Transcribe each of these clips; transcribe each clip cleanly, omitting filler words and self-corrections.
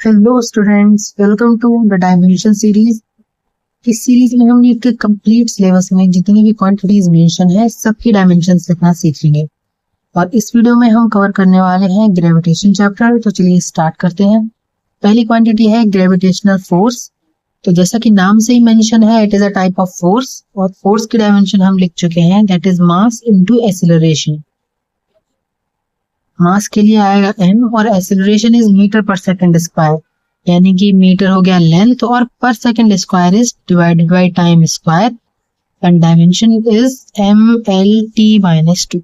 Hello students, welcome to the dimension series. इस series में हम नीट के कंप्लीट सिलेबस में जितनी भी क्वांटिटीज मेंशन है सबकी डायमेंशंस लिखना सीखेंगे। और इस वीडियो में हम कवर करने वाले हैं ग्रेविटेशन चैप्टर। तो चलिए स्टार्ट करते हैं। पहली क्वांटिटी है ग्रेविटेशनल फोर्स। तो जैसा कि नाम से ही मेंशन है, it is a type of force. और फोर्स की डायमेंशन हम लिख चुके हैं, that is mass into acceleration. Mass के लिए आएगा m और एक्सीलरेशन इज मीटर पर सेकंड स्क्वायर, यानी कि मीटर हो गया लेंथ और पर second square is divided by time square and dimension is mlt-2।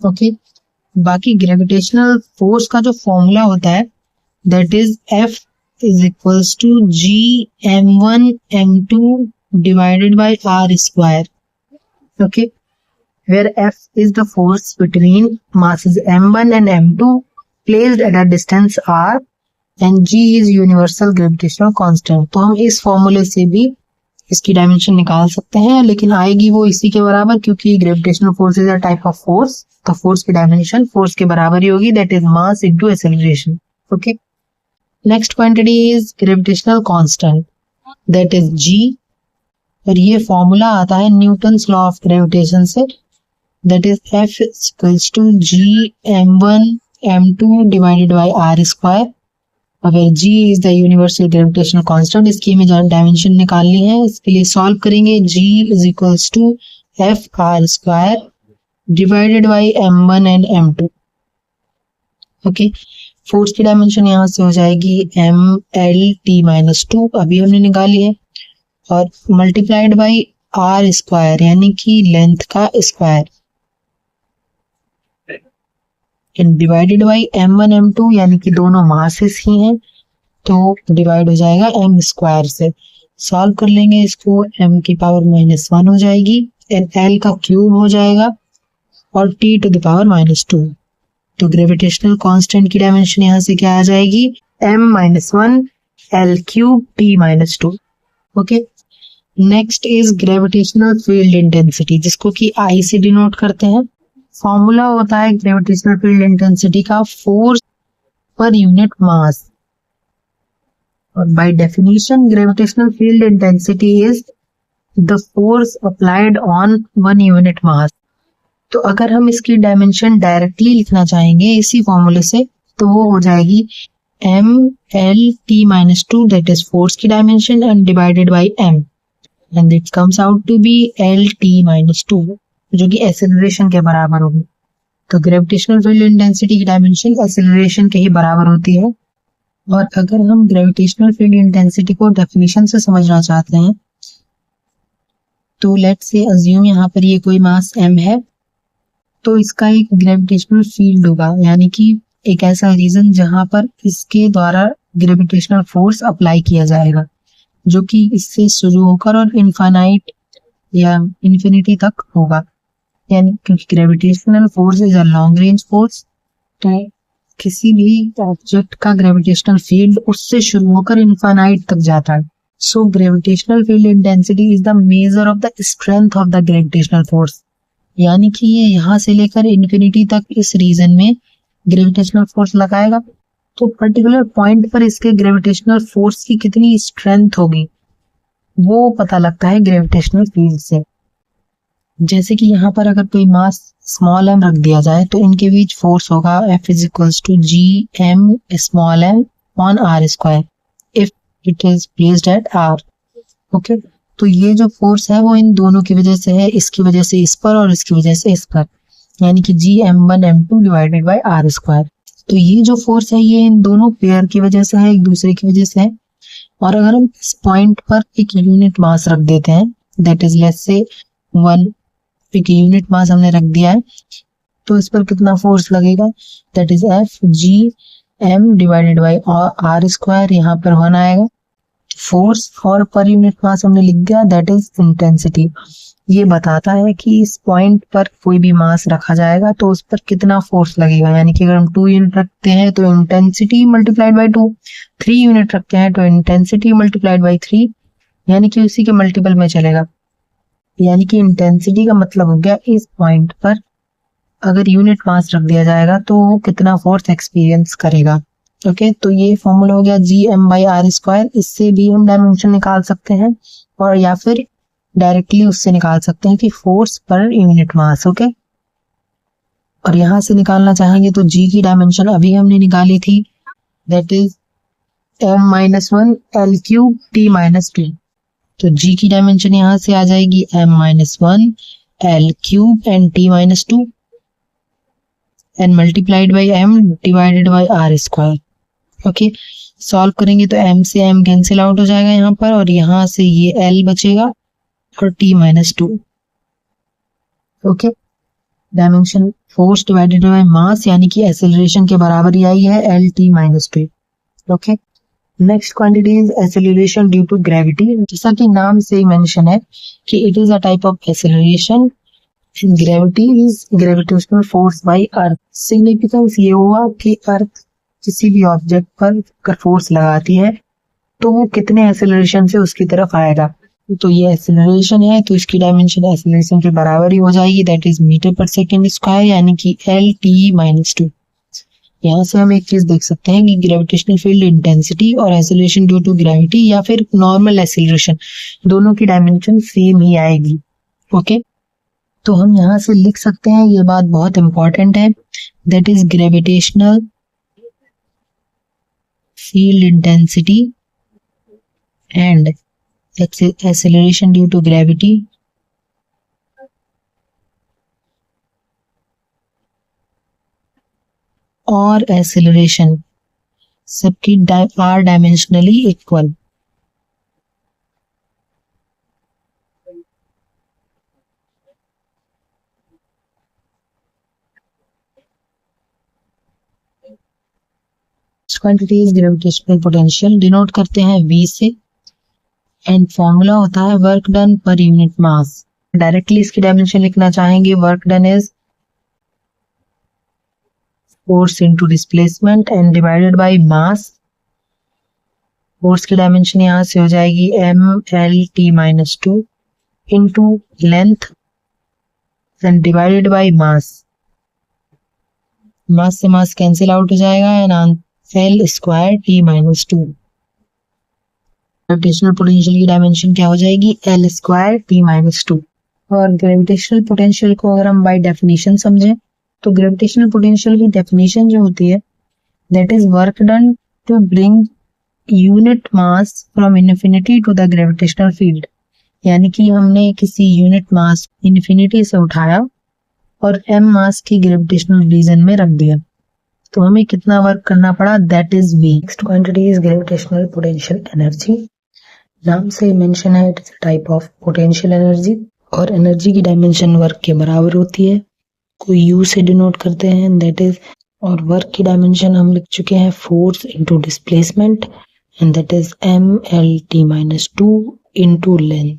Okay, बाकी ग्रेविटेशनल फोर्स का जो फॉर्मूला होता है that is F is equals to G m1m2 divided by r square. Okay, where F is the force between masses m1 and m2 placed at a distance r and G is universal gravitational constant। तो हम इस फॉर्मूले से भी इसकी dimension निकाल सकते हैं, लेकिन आएगी वो इसी के बराबर, क्योंकि gravitational force is a type of force. तो फोर्स की डायमेंशन फोर्स के बराबर ही होगी, that is mass into acceleration. Okay, next quantity is gravitational constant, that is G। और ये फॉर्मूला आता है न्यूटन्स लॉ ऑफ ग्रेविटेशन से, that is F is equals to G m1m2 divided by r square। अगर G is the universal gravitational constant, इसकी हमें dimension निकालनी है। इसके लिए सॉल्व करेंगे। G is equals to F r square divided by m1 and m2। Okay, force की dimension यहाँ से हो जाएगी mlt-2, अभी हमने निकाली है, और मल्टीप्लाइड बाई r स्क्वायर यानी कि लेंथ का square, divided by m1 m2 यानी कि दोनों मासेस ही हैं, तो डिवाइड हो जाएगा m स्क्वायर से। सॉल्व कर लेंगे इसको, m की पावर -1 हो जाएगी एंड l का क्यूब हो जाएगा और t टू द पावर -2। तो ग्रेविटेशनल कांस्टेंट की डायमेंशन यहाँ से क्या आ जाएगी, m-1 l cube t -2। Okay, next is gravitational field intensity, जिसको कि I से डिनोट करते हैं। फॉर्मूला होता है ग्रेविटेशनल फील्ड इंटेंसिटी का फोर्स पर यूनिट मास, और by definition gravitational field intensity is the force applied on one unit mass. तो अगर हम इसकी डायमेंशन डायरेक्टली लिखना चाहेंगे इसी फॉर्मूले से, तो वो हो जाएगी mlt-2, दैट इज फोर्स की dimension, and divided by m, and it comes out to be lt-2, जो कि एक्सेलरेशन के बराबर होगी। तो ग्रेविटेशनल फील्ड इंटेंसिटी की डायमेंशन एक्सेलरेशन के ही बराबर होती है। और अगर हम ग्रेविटेशनल फील्ड इंटेंसिटी को डेफिनेशन से समझना चाहते हैं, तो लेट्स से अज्यूम यहाँ पर ये कोई मास m है, तो इसका एक ग्रेविटेशनल फील्ड होगा, यानी कि एक ऐसा रीजन जहां पर इसके द्वारा ग्रेविटेशनल फोर्स अप्लाई किया जाएगा, जो कि इससे शुरू होकर और इनफाइनाइट या इन्फिनिटी तक होगा। यानी क्योंकि gravitational force is a long range force, तो किसी भी ऑब्जेक्ट का ग्रेविटेशनल फील्ड उससे शुरू होकर इनफाइनाइट तक जाता है। So gravitational field intensity is the measure of the strength of the gravitational force, यानी कि ये यहाँ से लेकर इन्फिनिटी तक इस रीजन में ग्रेविटेशनल फोर्स लगाएगा। तो पर्टिकुलर पॉइंट पर इसके ग्रेविटेशनल फोर्स की कितनी स्ट्रेंथ होगी वो पता लगता है ग्रेविटेशनल फील्ड से। जैसे कि यहाँ पर अगर कोई मास स्मॉल m रख दिया जाए, तो इनके बीच फोर्स होगा F is equals to Gm on r square if it is placed at r। Okay, तो ये जो फोर्स है वो इन दोनों की वजह से है, इसकी वजह से इस पर और इसकी वजह से इस पर, यानी कि Gm1m2 divided by r square. तो ये जो फोर्स है ये इन दोनों पेयर की वजह से है, एक दूसरे की वजह से है। और अगर हम इस पॉइंट पर एक यूनिट मास रख देते हैं, दैट इज लेट्स से 1, एक यूनिट मास हमने रख दिया है, तो इस पर कितना फोर्स लगेगा, that is F Gm divided by r square, यहाँ पर 1 आएगा फोर्स, और पर यूनिट मास हमने लिख दिया, दैट इज इंटेंसिटी। ये बताता है कि इस पॉइंट पर कोई भी मास रखा जाएगा तो उस पर कितना फोर्स लगेगा, यानी कि अगर हम 2 यूनिट रखते हैं तो इंटेंसिटी मल्टीप्लाइड बाय 2, 3 यूनिट रखते हैं तो इंटेंसिटी मल्टीप्लाइड बाय 3, यानी कि उसी के मल्टीपल में चलेगा। यानी कि इंटेंसिटी का मतलब हो गया इस पॉइंट पर अगर यूनिट मास रख दिया जाएगा तो कितना फोर्स एक्सपीरियंस करेगा। ओके, तो ये फॉर्मूला हो गया Gm/r²। इससे भी हम डायमेंशन निकाल सकते हैं और या फिर डायरेक्टली उससे निकाल सकते हैं कि फोर्स पर यूनिट मास। ओके, और यहां से निकालना चाहेंगे तो G की डायमेंशन अभी हमने निकाली थी, that is m-1 L³ T-2। तो G की डायमेंशन यहां से आ जाएगी m-1 L³ and T-2 and multiplied by m divided by r²। Okay, solve करेंगे तो m से m कैंसिल आउट हो जाएगा यहाँ पर, और यहाँ से ये L बचेगा और T-2। Okay, dimension force divided by mass यानी कि एक्सेलरेशन के बराबर ही आई है L-T-2। Okay, next quantity is acceleration due to gravity. जैसा कि नाम से ही मेंशन है कि it is a type of acceleration, gravity is gravitational force by earth. Significance ये हुआ कि अर्थ किसी भी ऑब्जेक्ट पर अगर फोर्स लगाती है तो वो कितने एक्सेलरेशन से उसकी तरफ आएगा। तो ये एक्सेलरेशन है तो इसकी डायमेंशन एक्सेलरेशन के बराबर ही हो जाएगी, दैट इज मीटर पर सेकेंड स्क्वायर यानी कि L-T-2। यहाँ से हम एक चीज देख सकते हैं कि ग्रेविटेशनल फील्ड इंटेंसिटी और एक्सेलरेशन ड्यू टू ग्रेविटी या फिर नॉर्मल एक्सेलरेशन दोनों की डायमेंशन सेम ही आएगी। ओके, तो हम यहाँ से लिख सकते हैं, ये बात बहुत इंपॉर्टेंट है, that is gravitational field intensity and acceleration due to gravity और acceleration सबकी are dimensionally equal. Quantity is gravitational potential, denote करते हैं V से एंड फॉर्मूला होता है वर्क डन पर यूनिट मास। डायरेक्टली इसकी डायमेंशन लिखना चाहेंगे, work done is force into displacement and divided by mass. Force की डायमेंशन यहाँ से हो जाएगी m/L-T-2 into length and divided by mass. Mass से मास कैंसिल आउट हो जाएगा and L² T-2। Gravitational potential की डायमेंशन क्या हो जाएगी L² T-2। और ग्रेविटेशनल पोटेंशियल को अगर हम बाय डेफिनेशन समझें तो ग्रेविटेशनल पोटेंशियल की डेफिनेशन जो होती है that is work done to bring unit mass from infinity to the gravitational field. यानी कि हमने किसी यूनिट मास इन्फिनिटी से उठाया और m मास की ग्रेविटेशनल रीजन में रख दिया, तो हमें कितना वर्क करना पड़ा, that is V। Next quantity is gravitational potential energy. नाम से मेंशन है it is type of potential energy और एनर्जी की डायमेंशन वर्क के बराबर होती है, को U से डिनोट करते हैं, दैट इज, और वर्क की डायमेंशन हम लिख चुके हैं force into displacement and that is m/L-T-2 into length.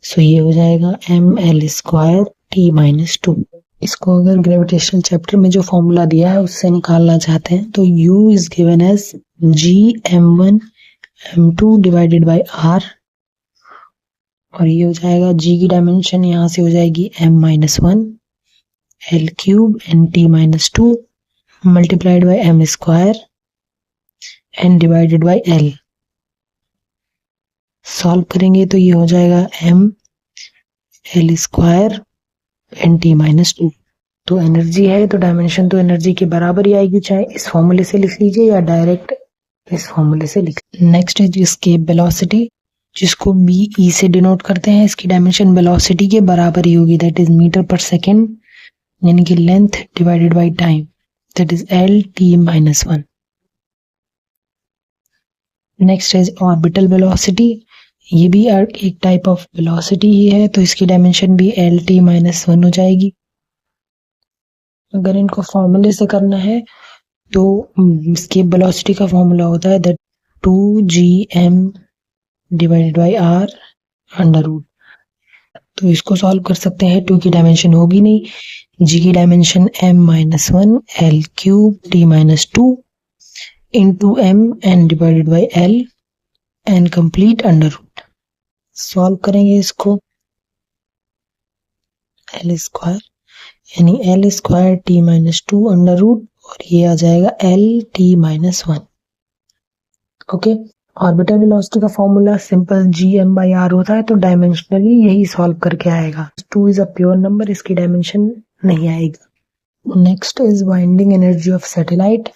So ये हो जाएगा mL² T-2। इसको अगर ग्रेविटेशनल चैप्टर में जो फॉर्मूला दिया है उससे निकालना चाहते हैं तो U is given as Gm1 m2 divided by r, और ये हो जाएगा G की डायमेंशन यहाँ से हो जाएगी m-1 L³ and T-2 multiplied by m² and divided by L। Solve करेंगे तो ये हो जाएगा mL² एंड T-2। तो एनर्जी है तो डायमेंशन तो एनर्जी के बराबर ही आएगी, चाहे इस फॉर्मूले से लिख लीजिए या डायरेक्ट इस फॉर्मूले से लिख। नेक्स्ट इज एस्केप वेलोसिटी, जिसको BE से डिनोट करते हैं। इसकी डायमेंशन वेलोसिटी के बराबर ही होगी, दैट इज मीटर पर सेकेंड यानी कि length divided by time, that is L-T-1। Next is orbital velocity, ये भी एक टाइप ऑफ वेलोसिटी ही है, तो इसकी डायमेंशन भी L-T-1 हो जाएगी। अगर इनको फॉर्मूले से करना है तो इसके वेलोसिटी का फॉर्मूला होता है that 2Gm divided by r under root. तो इसको सॉल्व कर सकते हैं, 2 की डायमेंशन होगी नहीं, G की dimension m-1 L³ T-2 into m and divided by L and complete under root. Solve करेंगे इसको, L² यानी L² T-2 अंडर रूट और ये आ जाएगा Lt-1। ओके, ऑर्बिटल वेलोसिटी का फॉर्मूला सिंपल Gm/r होता है, तो डायमेंशनली यही सॉल्व करके आएगा। 2 इज अ प्योर नंबर, इसकी डायमेंशन नहीं आएगा। Next is binding energy of satellite.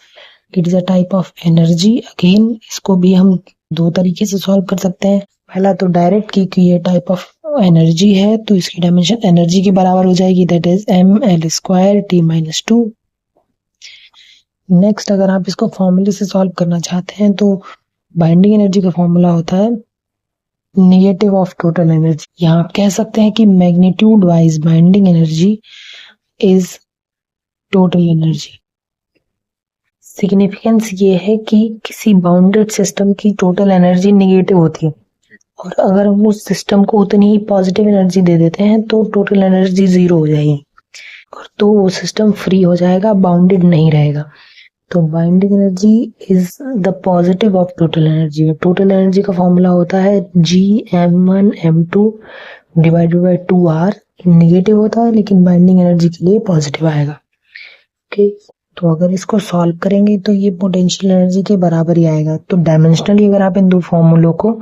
It is a type of energy. Again इसको भी हम दो तरीके से सॉल्व कर सकते हैं। पहला तो डायरेक्ट कि ये टाइप ऑफ एनर्जी है तो इसकी डायमेंशन एनर्जी के बराबर हो जाएगी, that is ml² T-2। Next अगर आप इसको फॉर्मूले से सॉल्व करना चाहते हैं तो बाइंडिंग एनर्जी का फॉर्मूला होता है नेगेटिव ऑफ टोटल एनर्जी। यहाँ आप कह सकते हैं कि magnitude wise binding energy is total energy. Significance ये है कि किसी बाउंडेड सिस्टम की टोटल एनर्जी नेगेटिव होती है, और अगर हम उस सिस्टम को उतनी ही पॉजिटिव एनर्जी दे देते हैं तो टोटल एनर्जी 0 हो जाएगी, और तो वो सिस्टम फ्री हो जाएगा, बाउंडेड नहीं रहेगा। तो binding energy is the positive of total energy. Total energy का फॉर्मूला होता है Gm1m2 divided by 2r। Negative होता है लेकिन बाइंडिंग एनर्जी के लिए पॉजिटिव आएगा। ओके, तो अगर इसको सॉल्व करेंगे तो ये पोटेंशियल एनर्जी के बराबर ही आएगा। तो डायमेंशनली अगर आप इन दो फॉर्मूलों को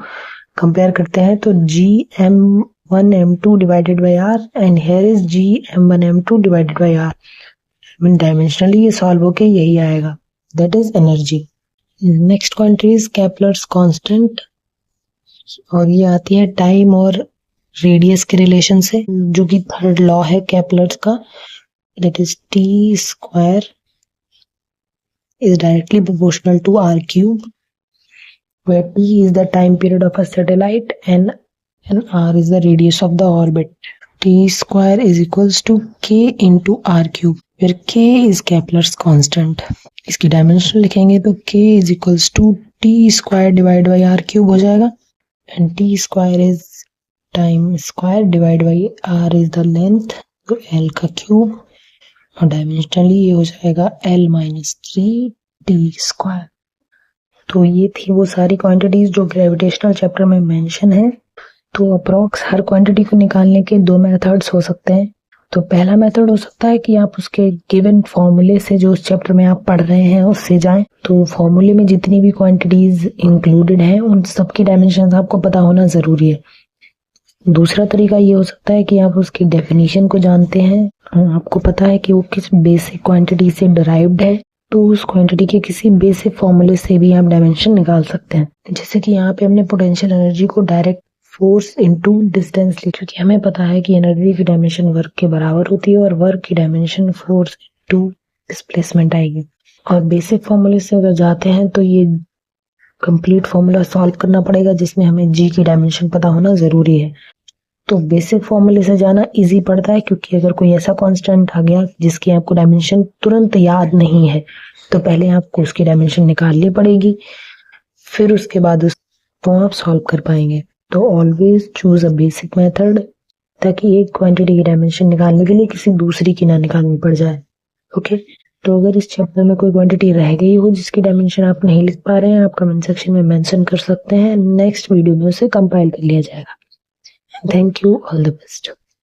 कंपेयर करते हैं तो Gm1m2 divided by r and here is Gm1m2 divided by r। Dimensionally ये सॉल्व होके यही आएगा, that is energy. Next quantity is Kepler's constant, और ये आती है टाइम और रेडियस के रिलेशन से, जो कि थर्ड लॉ है केपलर्स का, that is T² is directly proportional to r³, where T is the time period of a satellite and r is the radius of the orbit. T² is equals to k into r³, where k is Kepler's constant. इसकी dimension लिखेंगे तो k is equals to T² divided by r³ हो जाएगा, and T² is time square divided by r is the length, तो l का cube, और dimensionally ये हो जाएगा L-3T²। तो ये थी वो सारी क्वांटिटीज जो ग्रेविटेशनल चैप्टर में मेंशन है। तो अप्रॉक्स हर क्वांटिटी को निकालने के दो मेथड्स हो सकते हैं। तो पहला मेथड हो सकता है कि आप उसके गिवन फॉर्मूले से, जो उस चैप्टर में आप पढ़ रहे हैं उससे जाएं। तो फॉर्मूले में जितनी भी क्वांटिटीज इंक्लूडेड हैं उन सबकी डायमेंशन आपको पता होना जरूरी है। दूसरा तरीका ये हो सकता है कि आप उसकी डेफिनेशन को जानते हैं, आपको पता है कि वो किस बेसिक क्वांटिटी से डिराइव्ड है, तो उस क्वांटिटी के किसी बेसिक फॉर्मूले से भी आप डायमेंशन निकाल सकते हैं। जैसे कि यहाँ पे हमने पोटेंशियल एनर्जी को डायरेक्ट फोर्स इनटू डिस्टेंस लिखा, क्योंकि हमें पता है कि एनर्जी की डायमेंशन वर्क के बराबर होती है और वर्क की डायमेंशन फोर्स इनटू डिस्प्लेसमेंट आएगी। और बेसिक फॉर्मूले से अगर जाते हैं तो ये कंप्लीट फॉर्मूला सॉल्व करना पड़ेगा, जिसमें हमें जी की डायमेंशन पता होना जरूरी है। तो बेसिक फॉर्मूले से जाना इजी पड़ता है, क्योंकि अगर कोई ऐसा कांस्टेंट आ गया जिसकी आपको डायमेंशन तुरंत याद नहीं है तो पहले आपको उसकी डायमेंशन निकालनी पड़ेगी, फिर उसके बाद उसको आप सॉल्व कर पाएंगे। तो always choose a basic method, ताकि एक क्वांटिटी की डायमेंशन निकालने के लिए किसी दूसरी की ना निकालनी पड़ जाए। ओके, तो अगर इस चैप्टर में कोई क्वांटिटी रह गई हो जिसकी डायमेंशन आप नहीं लिख पा रहे हैं, आप कमेंट सेक्शन में मेंशन कर सकते हैं। नेक्स्ट वीडियो में उसे कंपाइल कर लिया जाएगा। Thank you. All the best.